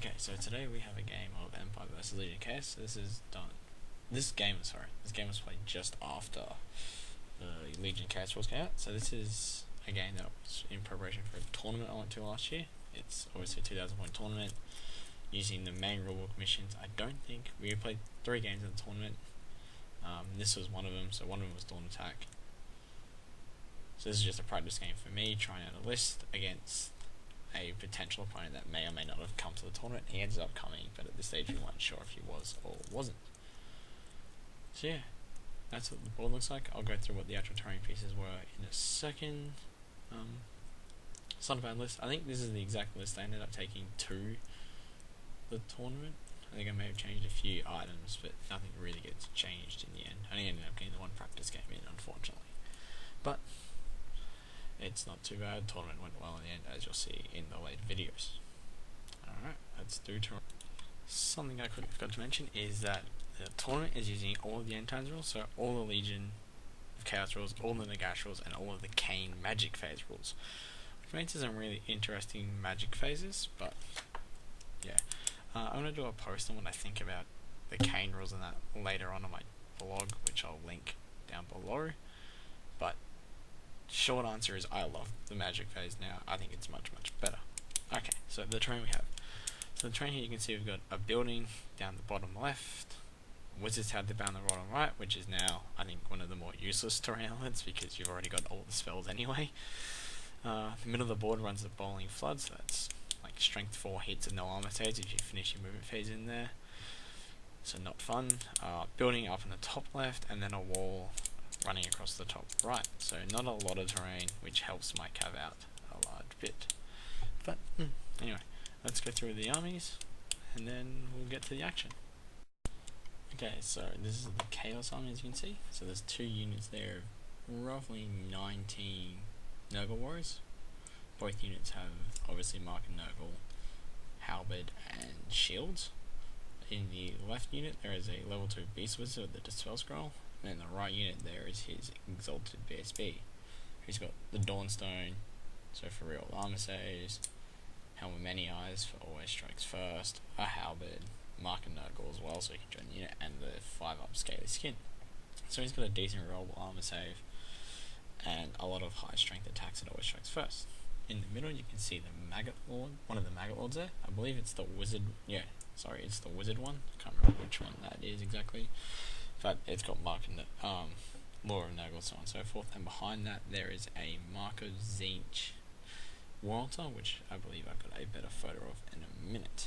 Okay, so today we have a game of Empire vs Legion Chaos. So This game was played just after the Legion Chaos rules came out. So this is a game that was in preparation for a tournament I went to last year. It's obviously a 2,000 point tournament using the main rulebook missions. I don't think we played 3 games in the tournament. This was one of them. So one of them was Dawn Attack. So this is just a practice game for me, trying out a list against a potential opponent that may or may not have come to the tournament. He ended up coming, but at this stage we weren't sure if he was or wasn't. So yeah, that's what the board looks like. I'll go through what the actual terrain pieces were in a second. It's not a bad list. I think this is the exact list I ended up taking to the tournament. I think I may have changed a few items, but nothing really gets changed in the end. I only ended up getting the one practice game in, unfortunately. But it's not too bad. Tournament went well in the end, as you'll see in the later videos. Alright, let's do terrain. Something I quickly forgot to mention is that the tournament is using all of the end times rules, so all the Legion of Chaos rules, all the Nagash rules, and all of the Kane magic phase rules. Which makes some really interesting magic phases, but yeah. I'm going to do a post on what I think about the Kane rules and that later on my blog, which I'll link down below. But short answer is I love the magic phase now. I think it's much better. Okay, so the terrain we have. So the terrain here, you can see we've got a building down the bottom left, Wizard's Tower down the bottom right, which is now I think one of the more useless terrain elements because you've already got all the spells anyway. The middle of the board runs the Boiling Flood, so that's like strength 4 hits and no armor saves if you finish your movement phase in there. So not fun. Building up in the top left, and then a wall running across the top right. So not a lot of terrain, which helps my cav out a large bit. But anyway, let's go through the armies, and then we'll get to the action. Okay, so this is the Chaos army, as you can see. So there's 2 units there, roughly 19 Nurgle warriors. Both units have obviously Mark and Nurgle, halberd, and shields. In the left unit there is a level 2 Beast Wizard with the Dispel Scroll, and in the right unit there is his Exalted BSB, who's got the Dawnstone, so for real armor saves, Helm of Many Eyes for always strikes first, a halberd, Mark and Nurgle as well, so he can join the unit, and the 5-up Scaly Skin. So he's got a decent rollable armor save, and a lot of high strength attacks that always strikes first. In the middle you can see the Maggot Lord, one of the Maggot Lords there. I believe it's the Wizard, it's the Wizard one. I can't remember which one that is exactly. But it's got Mark and the Law of Nurgle, so on and so forth. And behind that there is a Marco Zinch War Altar, which I believe I've got a better photo of in a minute.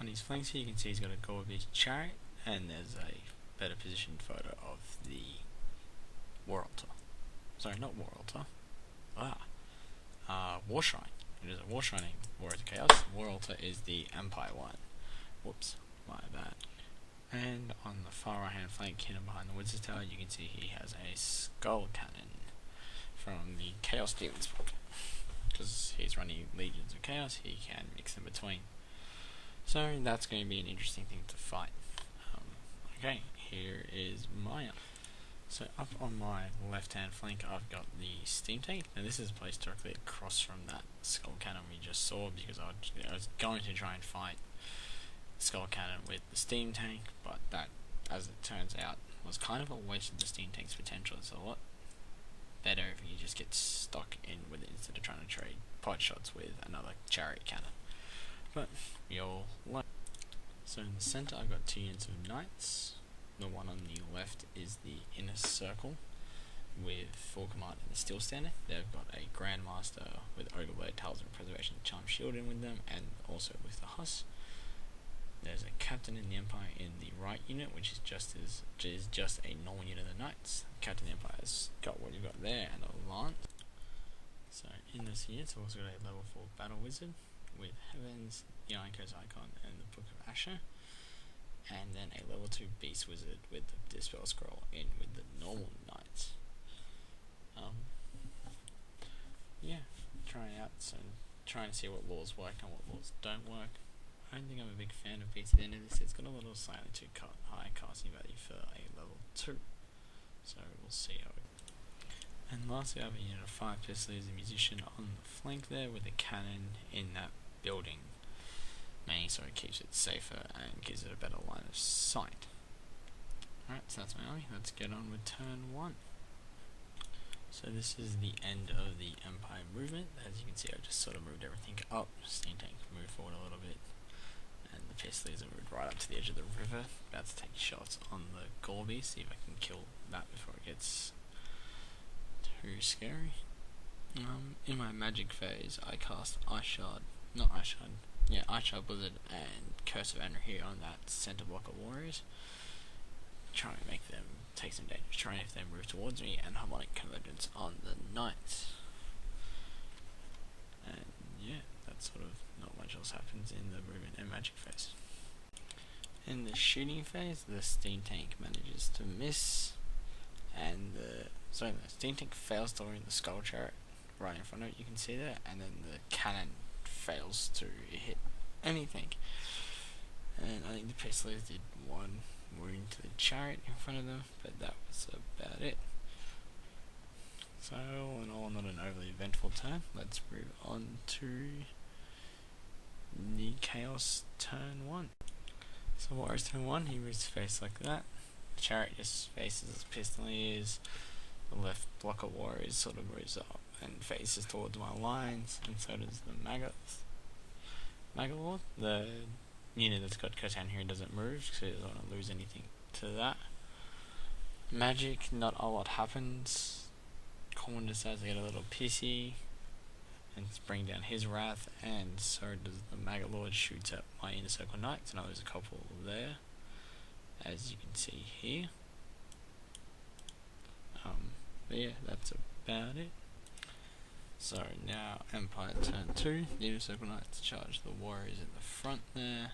On his flanks here you can see he's got a Gorbis Chariot, and there's a better positioned photo of the War Altar. Sorry, not War Altar. War Shrine. It is a War Shrine in War of Chaos. War Altar is the Empire one. Whoops, my bad. And on the far right hand flank, hidden behind the Wizard's Tower, you can see he has a Skull Cannon from the Chaos Demons book. Because he's running Legions of Chaos, he can mix them between. So that's going to be an interesting thing to fight. Okay, here is my. So up on my left hand flank I've got the Steam Tank. Now this is placed directly across from that Skull Cannon we just saw, because I was going to try and fight Skull Cannon with the Steam Tank, but that, as it turns out, was kind of a waste of the Steam Tank's potential. It's a lot better if you just get stuck in with it instead of trying to trade pot shots with another Chariot Cannon. But you'll learn. So in the center I've got 2 units of Knights. The one on the left is the Inner Circle with Full Command and the Steel Standard. They've got a Grandmaster with Ogre Blade, Talisman, Preservation, Charm, Shield in with them, and also with the Huss. There's a Captain in the Empire in the right unit, which is just a normal unit of the Knights. Captain of the Empire has got what you've got there, and a Lance. So in this unit I've also got a level 4 Battle Wizard with Heavens, the Iron Coast Icon, and the Book of Asher. And then a level 2 Beast Wizard with the Dispel Scroll in with the normal Knights. Trying to see what laws work and what laws don't work. I don't think I'm a big fan of Beast at the end of this. It's got a little slightly too high casting value for a level 2. So we'll see how it goes. And lastly I have a unit of 5 Pistoliers, a Musician on the flank there with a cannon in that building. keeps it safer and gives it a better line of sight. Alright, so that's my army. Let's get on with turn 1. So this is the end of the Empire movement. As you can see, I've just sort of moved everything up. Steam tank moved forward a little bit, and the Pistolies have moved right up to the edge of the river. About to take shots on the Gorby, see if I can kill that before it gets too scary. In my magic phase, I cast Ice Shard Blizzard and Curse of Enra here on that center block of warriors. Trying to make them take some damage, trying if they move towards me, and Harmonic Convergence on the knights. And yeah, that's sort of not much else happens in the movement and magic phase. In the shooting phase, the steam tank manages to miss, and the steam tank fails to land the skull turret right in front of it, you can see that, and then the cannon fails to hit anything. And I think the Pistolies did one wound to the chariot in front of them, but that was about it. So all in all, not an overly eventful turn. Let's move on to the Chaos turn 1. So Warriors turn 1, he moves face like that. The chariot just faces as Pistolies. The left block of warriors sort of moves up and faces towards my lines, and so does the Magalord. The unit that's got cut down here doesn't move, so he doesn't want to lose anything to that. Magic, not a lot happens. Common decides to get a little pissy and bring down his wrath, and so does the Magalord. Shoots at my Inner Circle Knights, and there's a couple there, as you can see here. But yeah, that's about it. So now Empire turn 2, the Inner Circle Knights charge the warriors at the front there.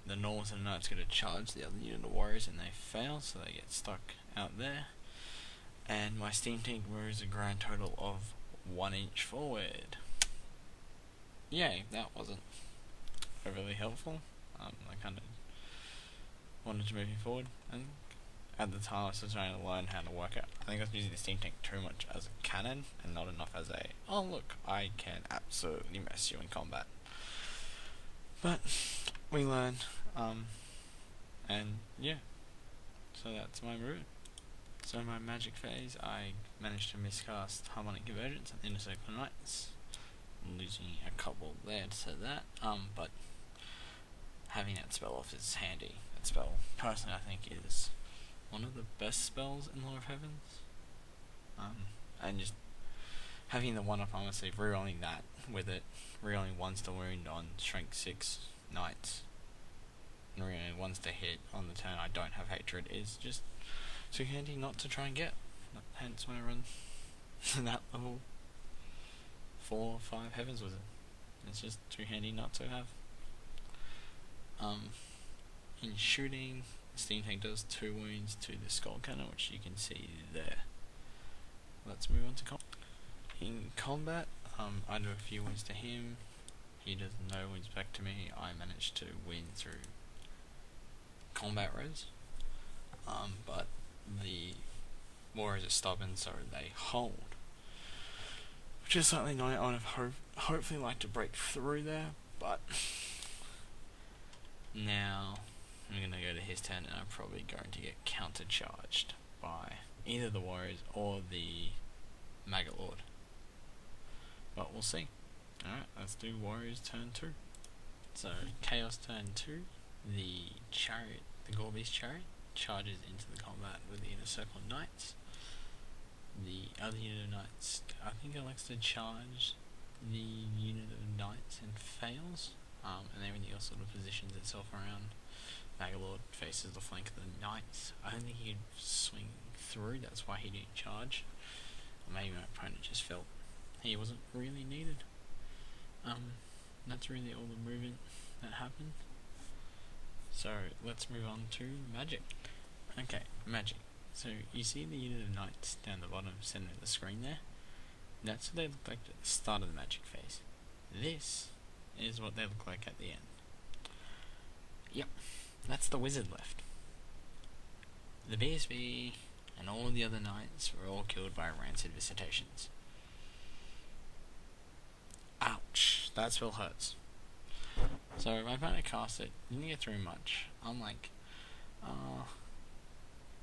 The Northern Knights get to charge the other unit of warriors, and they fail, so they get stuck out there. And my steam tank moves a grand total of 1 inch forward. Yay, that wasn't overly helpful. I kind of wanted to move it forward, and at the time I was still trying to learn how to work out. I think I was using the steam tank too much as a cannon and not enough as a, oh look, I can absolutely mess you in combat. But we learn, and yeah, so that's my route. So in my magic phase, I managed to miscast Harmonic Convergence on Inner Circle Knights, losing a couple there to that, but having that spell off is handy. That spell, personally, I think is one of the best spells in Lord of Heavens, and just having the 1-up armor sleeve, rerolling that with it, rerolling 1s to wound on Strength 6 Knights, and rerolling 1s to hit on the turn I don't have Hatred is just too handy not to try and get. Hence when I run that level 4 or 5 Heavens with it. It's just too handy not to have. In shooting, the steam tank does 2 wounds to the skull cannon, which you can see there. Let's move on to combat. In combat, I do a few wounds to him. He does no wounds back to me. I managed to win through combat res. But the warriors are stubborn, so they hold. Which is something I would have hopefully like to break through there, but now I'm going to go to his turn, and I'm probably going to get countercharged by either the warriors or the Magalord. But we'll see. Alright, let's do warriors turn 2. So, Chaos turn 2, the chariot, the Gorby's chariot, charges into the combat with the Inner Circle Knights. The other unit of Knights, I think, elects to charge the unit of Knights and fails, and everything else sort of positions itself around. Magalord faces the flank of the Knights. I don't think he could swing through, that's why he didn't charge. Or maybe my opponent just felt he wasn't really needed. That's really all the movement that happened. So let's move on to magic. Okay, magic. So you see the unit of Knights down the bottom center of the screen there? That's what they look like at the start of the magic phase. This is what they look like at the end. Yep, that's the wizard left. The BSB and all of the other knights were all killed by rancid visitations. Ouch, that spell hurts. So my opponent cast it, didn't get through much. I'm like,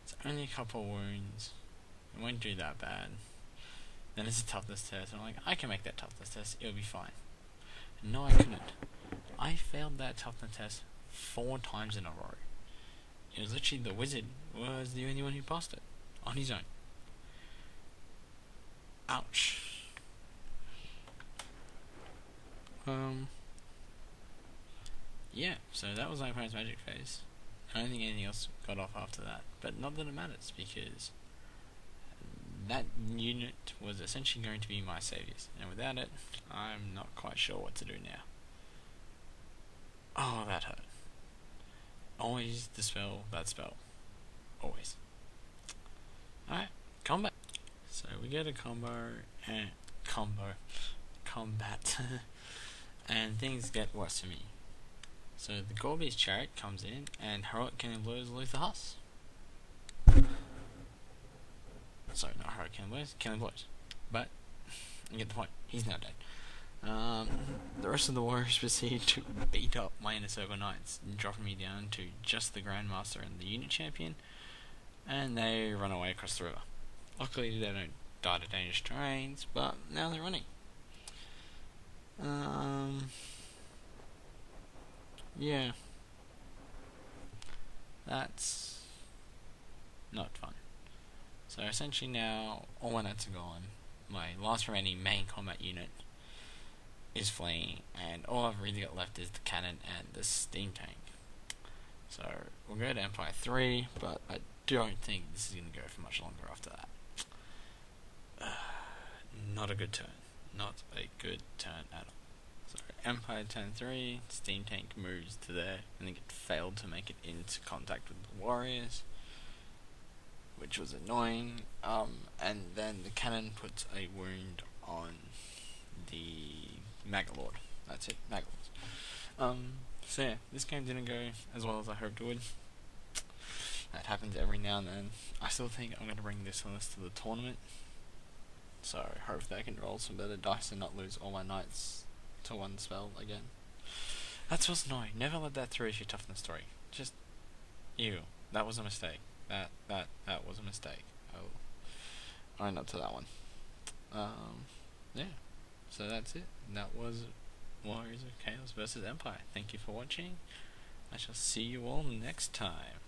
it's only a couple wounds. It won't do that bad. Then it's a toughness test, and I'm like, I can make that toughness test, it'll be fine. No, I couldn't. I failed that toughness test 4 times in a row. It was literally the wizard was the only one who passed it on his own. Ouch. Yeah, so that was my opponent's magic phase. I don't think anything else got off after that, but not that it matters, because that unit was essentially going to be my saviors, and without it, I'm not quite sure what to do now. Oh, that hurt. Always dispel that spell. Always. Alright, combat. So we get a combat, and things get worse for me. So the Gorby's chariot comes in, and Heroic Killing Blows lose the Huss. Sorry, not Heroic Killing Blows, Killing Blows. But, you get the point, he's now dead. The rest of the warriors proceed to beat up my Inner Circle Knights, dropping me down to just the Grandmaster and the Unit Champion, and they run away across the river. Luckily they don't die to dangerous terrains, but now they're running. Yeah. That's not fun. So essentially now, all my knights are gone. My last remaining main combat unit is fleeing, and all I've really got left is the cannon and the steam tank. So we'll go to Empire 3, but I don't think this is going to go for much longer after that. Not a good turn. Not a good turn at all. So Empire turn 3, steam tank moves to there, and then it failed to make it into contact with the warriors, which was annoying. And then the cannon puts a wound on the Magalord. That's it, Magalords. So yeah, this game didn't go as well as I hoped it would. That happens every now and then. I still think I'm going to bring this list to the tournament, so hopefully I can roll some better dice and not lose all my knights to one spell again. That's what's annoying. Never let that through as your toughness story. Just, ew, that was a mistake. That was a mistake. Oh, own up to that one. Yeah. So that's it. That was Warriors of Chaos versus Empire. Thank you for watching. I shall see you all next time.